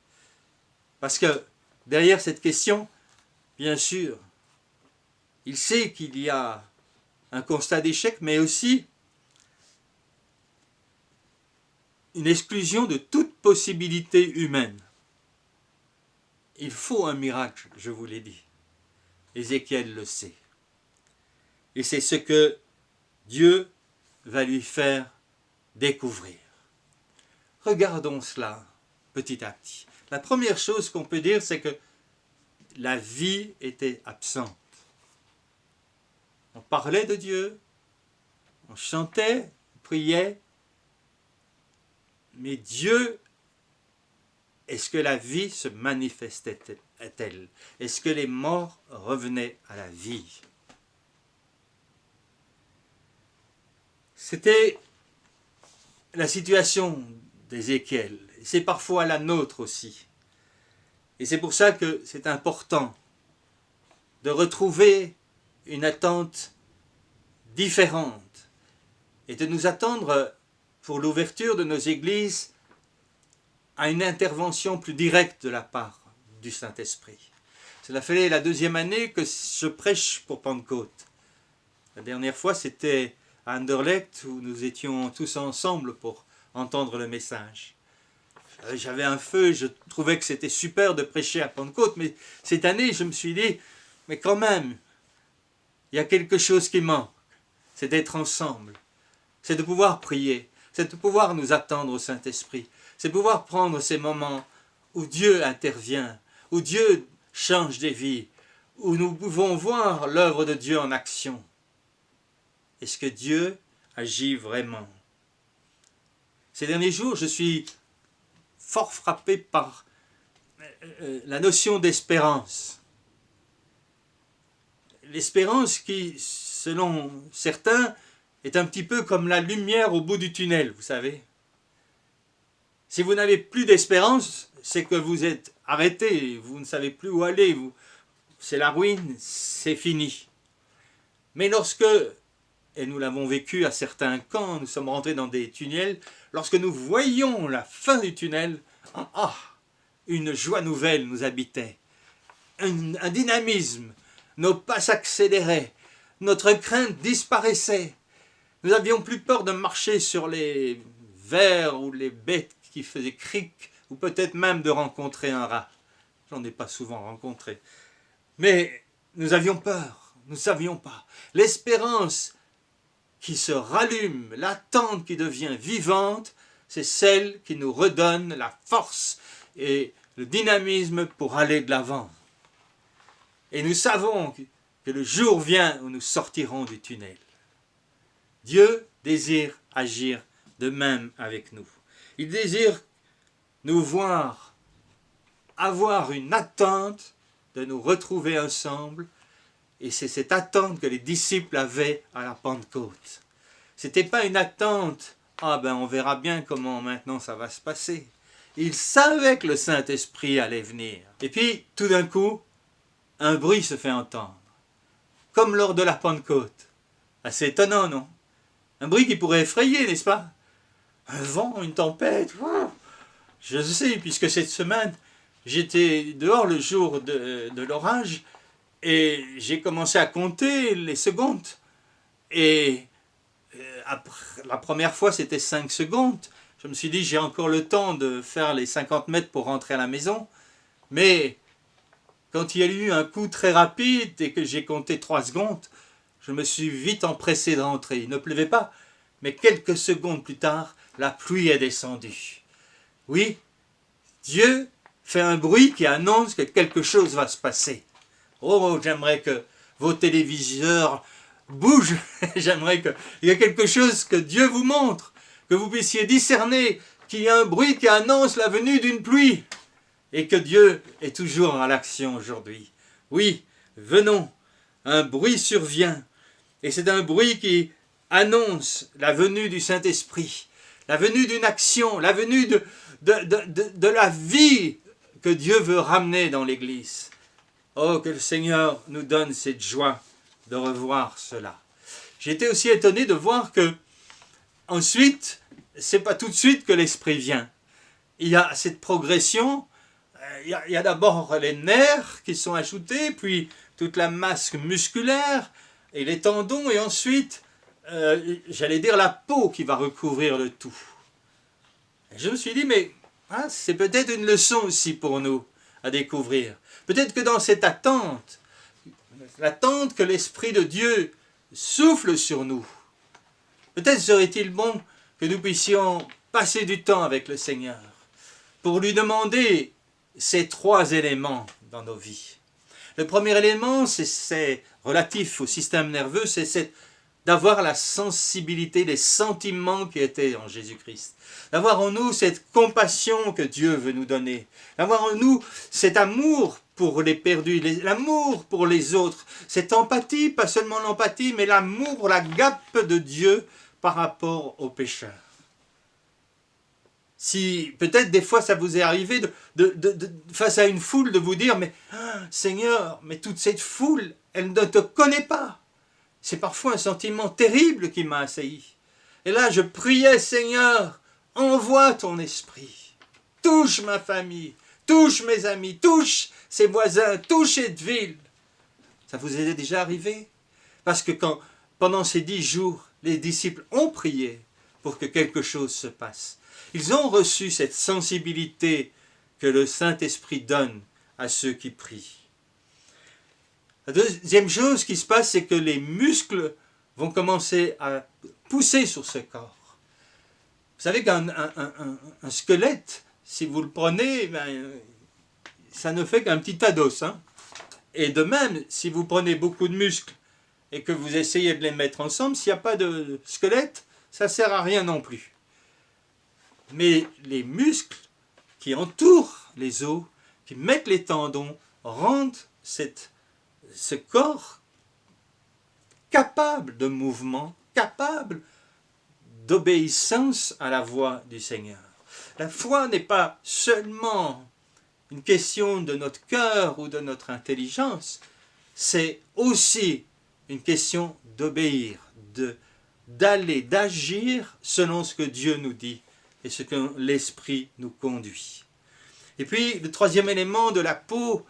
Parce que derrière cette question, bien sûr, il sait qu'il y a un constat d'échec, mais aussi une exclusion de toute possibilité humaine. Il faut un miracle, je vous l'ai dit. Ézéchiel le sait. Et c'est ce que Dieu va lui faire découvrir. Regardons cela petit à petit. La première chose qu'on peut dire, c'est que la vie était absente. On parlait de Dieu, on chantait, on priait, mais Dieu, est-ce que la vie se manifestait-elle? Est-ce que les morts revenaient à la vie? C'était la situation d'Ézéchiel. C'est parfois la nôtre aussi. Et c'est pour ça que c'est important de retrouver une attente différente et de nous attendre pour l'ouverture de nos églises à une intervention plus directe de la part du Saint-Esprit. Cela fait la 2e année que je prêche pour Pentecôte. La dernière fois, c'était à Anderlecht où nous étions tous ensemble pour entendre le message. J'avais un feu, je trouvais que c'était super de prêcher à Pentecôte, mais cette année, je me suis dit, mais quand même, il y a quelque chose qui manque, c'est d'être ensemble, c'est de pouvoir prier, c'est de pouvoir nous attendre au Saint-Esprit, c'est de pouvoir prendre ces moments où Dieu intervient, où Dieu change des vies, où nous pouvons voir l'œuvre de Dieu en action. Est-ce que Dieu agit vraiment? Ces derniers jours, je suis fort frappé par la notion d'espérance. L'espérance qui, selon certains, est un petit peu comme la lumière au bout du tunnel, vous savez. Si vous n'avez plus d'espérance, c'est que vous êtes arrêté, vous ne savez plus où aller, c'est la ruine, c'est fini. Mais lorsque, et nous l'avons vécu à certains camps, nous sommes rentrés dans des tunnels, lorsque nous voyions la fin du tunnel, une joie nouvelle nous habitait, un dynamisme, nos pas s'accéléraient, notre crainte disparaissait. Nous n'avions plus peur de marcher sur les vers ou les bêtes qui faisaient cric, ou peut-être même de rencontrer un rat. J'en ai pas souvent rencontré. Mais nous avions peur, nous ne savions pas. L'espérance qui se rallume, l'attente qui devient vivante, c'est celle qui nous redonne la force et le dynamisme pour aller de l'avant. Et nous savons que le jour vient où nous sortirons du tunnel. Dieu désire agir de même avec nous. Il désire nous voir, avoir une attente de nous retrouver ensemble. Et c'est cette attente que les disciples avaient à la Pentecôte. Ce n'était pas une attente, on verra bien comment maintenant ça va se passer. Ils savaient que le Saint-Esprit allait venir. Et puis, tout d'un coup, un bruit se fait entendre. Comme lors de la Pentecôte. Assez étonnant, non? Un bruit qui pourrait effrayer, n'est-ce pas? Un vent, une tempête. Je sais, puisque cette semaine, j'étais dehors le jour de l'orage, Et j'ai commencé à compter les secondes. Et la première fois, c'était 5 secondes. Je me suis dit, j'ai encore le temps de faire les 50 mètres pour rentrer à la maison. Mais quand il y a eu un coup très rapide et que j'ai compté 3 secondes, je me suis vite empressé de rentrer. Il ne pleuvait pas, mais quelques secondes plus tard, la pluie est descendue. Oui, Dieu fait un bruit qui annonce que quelque chose va se passer. Oh, j'aimerais que vos téléviseurs bougent. J'aimerais qu'il y ait quelque chose que Dieu vous montre, que vous puissiez discerner qu'il y a un bruit qui annonce la venue d'une pluie et que Dieu est toujours à l'action aujourd'hui. Oui, venons, un bruit survient et c'est un bruit qui annonce la venue du Saint-Esprit, la venue d'une action, la venue de la vie que Dieu veut ramener dans l'Église. Oh, que le Seigneur nous donne cette joie de revoir cela. J'ai été aussi étonné de voir que ensuite, c'est pas tout de suite que l'Esprit vient. Il y a cette progression, il y a d'abord les nerfs qui sont ajoutés, puis toute la masse musculaire et les tendons, et ensuite, j'allais dire la peau qui va recouvrir le tout. Et je me suis dit, mais c'est peut-être une leçon aussi pour nous à découvrir. Peut-être que dans cette attente, l'attente que l'Esprit de Dieu souffle sur nous, peut-être serait-il bon que nous puissions passer du temps avec le Seigneur pour lui demander ces 3 éléments dans nos vies. Le premier élément, c'est relatif au système nerveux, c'est d'avoir la sensibilité, les sentiments qui étaient en Jésus-Christ. D'avoir en nous cette compassion que Dieu veut nous donner. D'avoir en nous cet amour pour les perdus, l'amour pour les autres. Cette empathie, pas seulement l'empathie, mais l'amour, l'agape de Dieu par rapport aux pécheurs. Si peut-être des fois ça vous est arrivé face à une foule de vous dire, mais Seigneur, mais toute cette foule, elle ne te connaît pas. C'est parfois un sentiment terrible qui m'a assailli. Et là, je priais, Seigneur, envoie ton esprit. Touche ma famille, touche mes amis, touche ses voisins, touche cette ville. Ça vous est déjà arrivé? Parce que pendant ces 10 jours, les disciples ont prié pour que quelque chose se passe. Ils ont reçu cette sensibilité que le Saint-Esprit donne à ceux qui prient. La deuxième chose qui se passe, c'est que les muscles vont commencer à pousser sur ce corps. Vous savez qu'un squelette, si vous le prenez, ça ne fait qu'un petit tas d'os. Et de même, si vous prenez beaucoup de muscles et que vous essayez de les mettre ensemble, s'il n'y a pas de squelette, ça ne sert à rien non plus. Mais les muscles qui entourent les os, qui mettent les tendons, rendent ce corps capable de mouvement, capable d'obéissance à la voix du Seigneur. La foi n'est pas seulement une question de notre cœur ou de notre intelligence, c'est aussi une question d'obéir, d'aller, d'agir selon ce que Dieu nous dit et ce que l'Esprit nous conduit. Et puis, le troisième élément de la peau,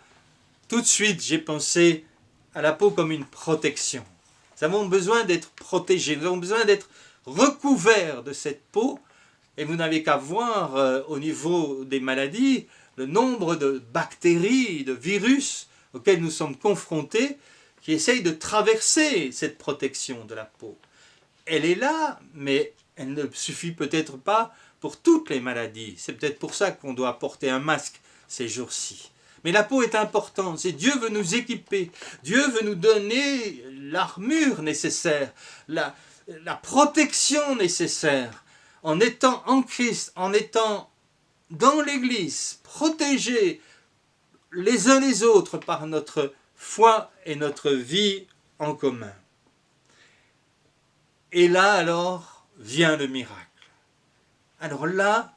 tout de suite, j'ai pensé à la peau comme une protection. Nous avons besoin d'être protégés, nous avons besoin d'être recouverts de cette peau. Et vous n'avez qu'à voir au niveau des maladies, le nombre de bactéries, de virus auxquels nous sommes confrontés, qui essayent de traverser cette protection de la peau. Elle est là, mais elle ne suffit peut-être pas pour toutes les maladies. C'est peut-être pour ça qu'on doit porter un masque ces jours-ci. Mais la peau est importante, et Dieu veut nous équiper, Dieu veut nous donner l'armure nécessaire, la protection nécessaire, en étant en Christ, en étant dans l'Église, protégés les uns les autres par notre foi et notre vie en commun. Et là alors vient le miracle. Alors là,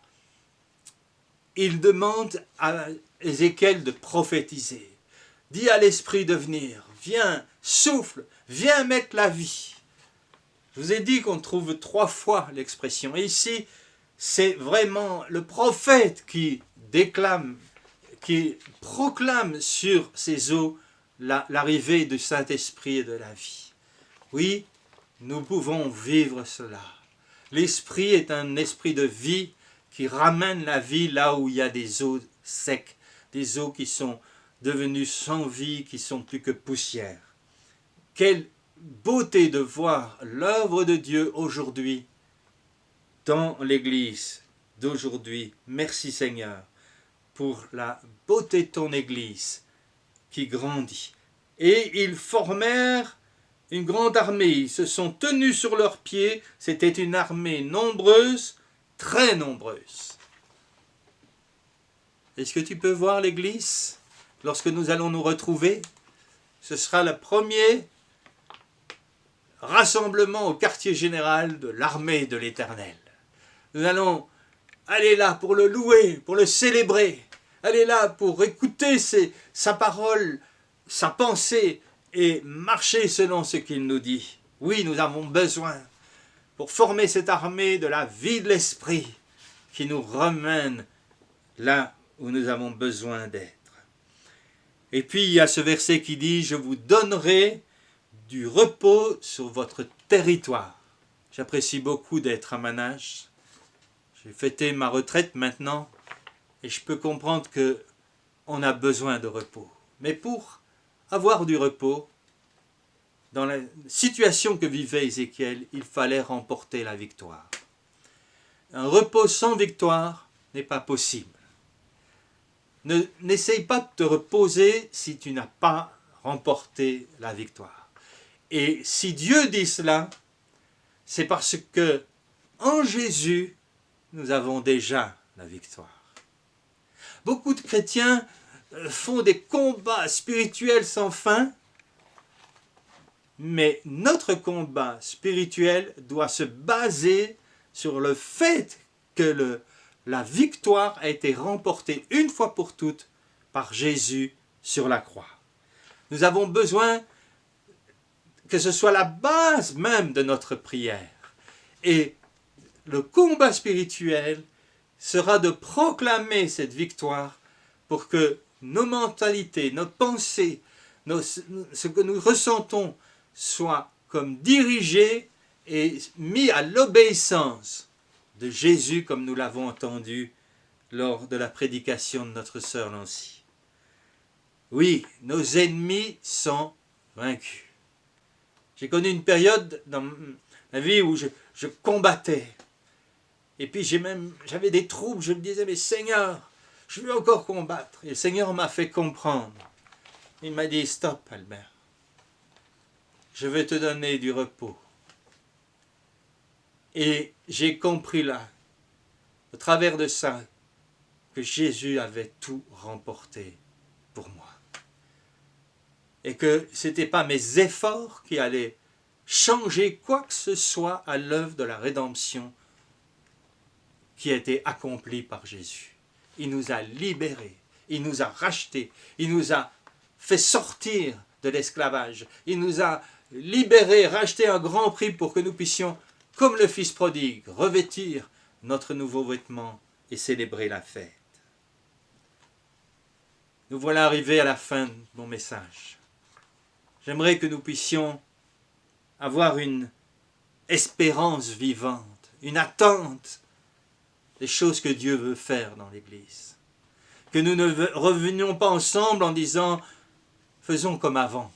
il demande à Ézéchiel de prophétiser. Dis à l'Esprit de venir, viens, souffle, viens mettre la vie. Je vous ai dit qu'on trouve 3 fois l'expression. Et ici, c'est vraiment le prophète qui déclame, qui proclame sur ces eaux l'arrivée du Saint-Esprit et de la vie. Oui, nous pouvons vivre cela. L'Esprit est un esprit de vie qui ramène la vie là où il y a des eaux secs, des eaux qui sont devenues sans vie, qui sont plus que poussière. Quelle beauté de voir l'œuvre de Dieu aujourd'hui dans l'Église d'aujourd'hui. Merci Seigneur pour la beauté de ton Église qui grandit. Et ils formèrent une grande armée, ils se sont tenus sur leurs pieds, c'était une armée nombreuse, très nombreuse. Est-ce que tu peux voir l'Église lorsque nous allons nous retrouver? Ce sera le premier rassemblement au quartier général de l'armée de l'Éternel. Nous allons aller là pour le louer, pour le célébrer, aller là pour écouter sa parole, sa pensée et marcher selon ce qu'il nous dit. Oui, nous avons besoin, pour former cette armée, de la vie de l'Esprit qui nous ramène là où nous avons besoin d'être. Et puis il y a ce verset qui dit « Je vous donnerai du repos sur votre territoire ». J'apprécie beaucoup d'être à Manage. J'ai fêté ma retraite maintenant et je peux comprendre qu'on a besoin de repos. Mais pour avoir du repos, dans la situation que vivait Ézéchiel, il fallait remporter la victoire. Un repos sans victoire n'est pas possible. N'essaye pas de te reposer si tu n'as pas remporté la victoire. Et si Dieu dit cela, c'est parce que en Jésus, nous avons déjà la victoire. Beaucoup de chrétiens font des combats spirituels sans fin, mais notre combat spirituel doit se baser sur le fait que la victoire a été remportée une fois pour toutes par Jésus sur la croix. Nous avons besoin que ce soit la base même de notre prière. Et le combat spirituel sera de proclamer cette victoire pour que nos mentalités, nos pensées, ce que nous ressentons soit comme dirigé et mis à l'obéissance de Jésus comme nous l'avons entendu lors de la prédication de notre sœur Nancy. Oui, nos ennemis sont vaincus. J'ai connu une période dans ma vie où je combattais. Et puis j'avais des troubles, je me disais, mais Seigneur, je veux encore combattre. Et le Seigneur m'a fait comprendre. Il m'a dit, stop Albert, je vais te donner du repos. Et j'ai compris là, au travers de ça, que Jésus avait tout remporté pour moi. Et que ce n'était pas mes efforts qui allaient changer quoi que ce soit à l'œuvre de la rédemption qui a été accomplie par Jésus. Il nous a libérés, il nous a rachetés, il nous a fait sortir de l'esclavage, il nous a libérés, rachetés un grand prix pour que nous puissions, comme le Fils prodigue, revêtir notre nouveau vêtement et célébrer la fête. Nous voilà arrivés à la fin de mon message. J'aimerais que nous puissions avoir une espérance vivante, une attente des choses que Dieu veut faire dans l'Église. Que nous ne revenions pas ensemble en disant « faisons comme avant »,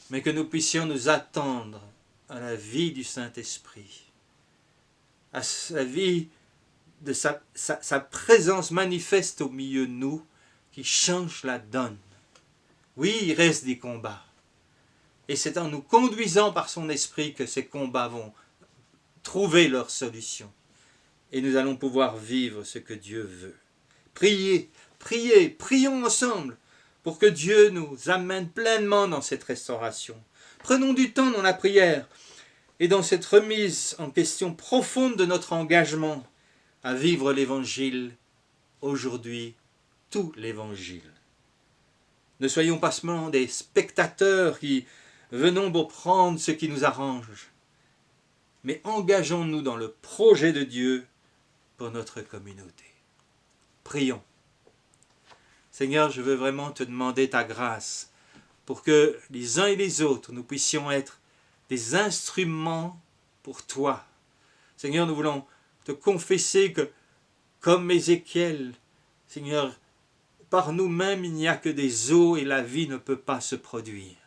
mais que nous puissions nous attendre à la vie du Saint-Esprit, à sa vie, de sa présence manifeste au milieu de nous, qui change la donne. Oui, il reste des combats. Et c'est en nous conduisant par son esprit que ces combats vont trouver leur solution. Et nous allons pouvoir vivre ce que Dieu veut. Priez, priez, prions ensemble pour que Dieu nous amène pleinement dans cette restauration. Prenons du temps dans la prière et dans cette remise en question profonde de notre engagement à vivre l'Évangile aujourd'hui, tout l'Évangile. Ne soyons pas seulement des spectateurs qui venons pour prendre ce qui nous arrange, mais engageons-nous dans le projet de Dieu pour notre communauté. Prions. Seigneur, je veux vraiment te demander ta grâce pour que les uns et les autres, nous puissions être des instruments pour toi. Seigneur, nous voulons te confesser que, comme Ézéchiel, Seigneur, par nous-mêmes, il n'y a que des eaux et la vie ne peut pas se produire.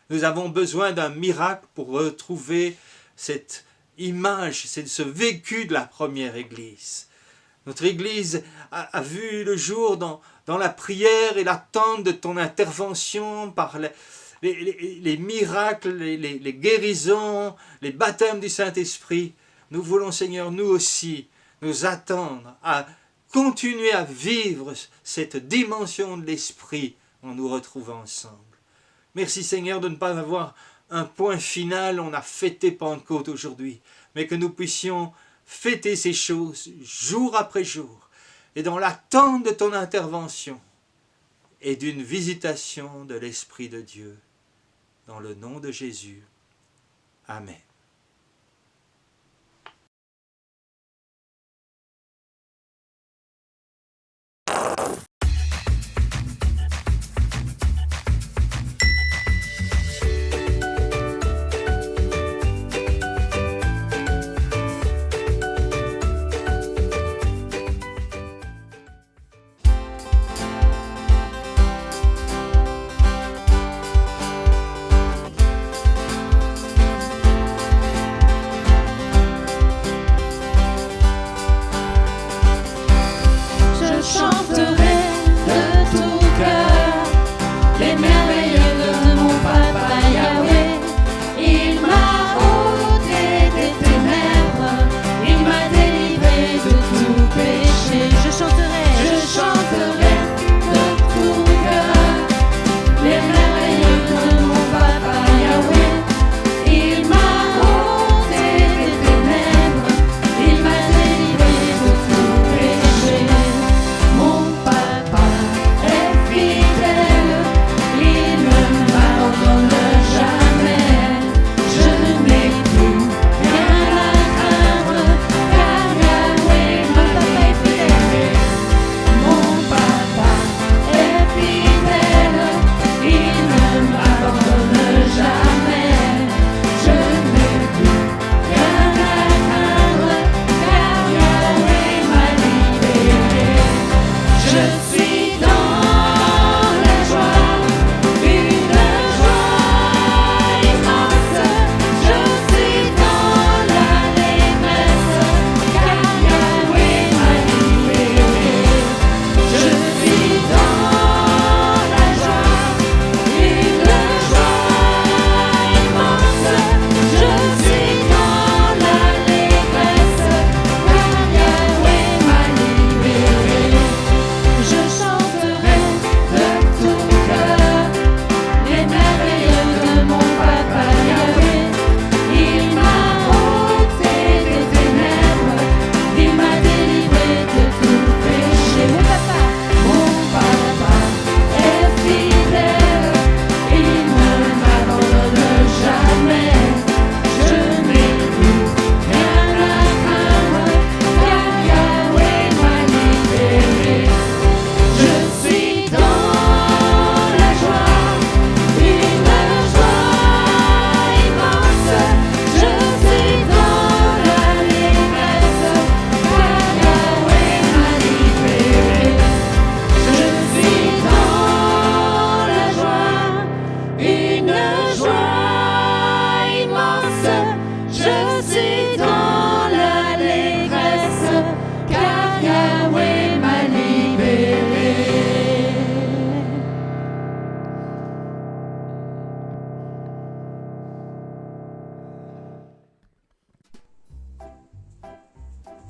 Nous avons besoin d'un miracle pour retrouver cette image, ce vécu de la première Église. Notre Église a vu le jour dans la prière et l'attente de ton intervention par les miracles, les guérisons, les baptêmes du Saint-Esprit. Nous voulons, Seigneur, nous aussi, nous attendre à continuer à vivre cette dimension de l'Esprit en nous retrouvant ensemble. Merci, Seigneur, de ne pas avoir un point final, on a fêté Pentecôte aujourd'hui, mais que nous puissions fêter ces choses jour après jour, et dans l'attente de ton intervention et d'une visitation de l'Esprit de Dieu. Dans le nom de Jésus. Amen.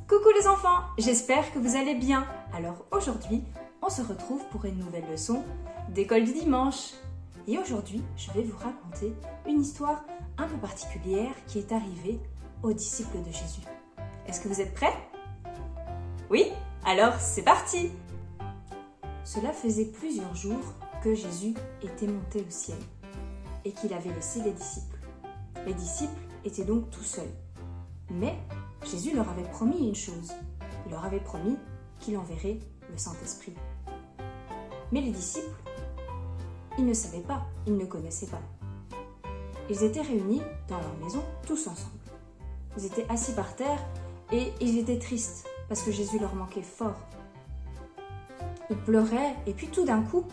Coucou les enfants, j'espère que vous allez bien. Alors aujourd'hui, on se retrouve pour une nouvelle leçon d'école du dimanche. Et aujourd'hui, je vais vous raconter une histoire un peu particulière qui est arrivée aux disciples de Jésus. Est-ce que vous êtes prêts? Oui? Alors c'est parti! Cela faisait plusieurs jours que Jésus était monté au ciel et qu'il avait laissé les disciples. Les disciples étaient donc tout seuls. Mais Jésus leur avait promis une chose. Il leur avait promis qu'il enverrait le Saint-Esprit. Mais les disciples, ils ne savaient pas, ils ne connaissaient pas. Ils étaient réunis dans leur maison, tous ensemble. Ils étaient assis par terre et ils étaient tristes parce que Jésus leur manquait fort. Ils pleuraient et puis tout d'un coup,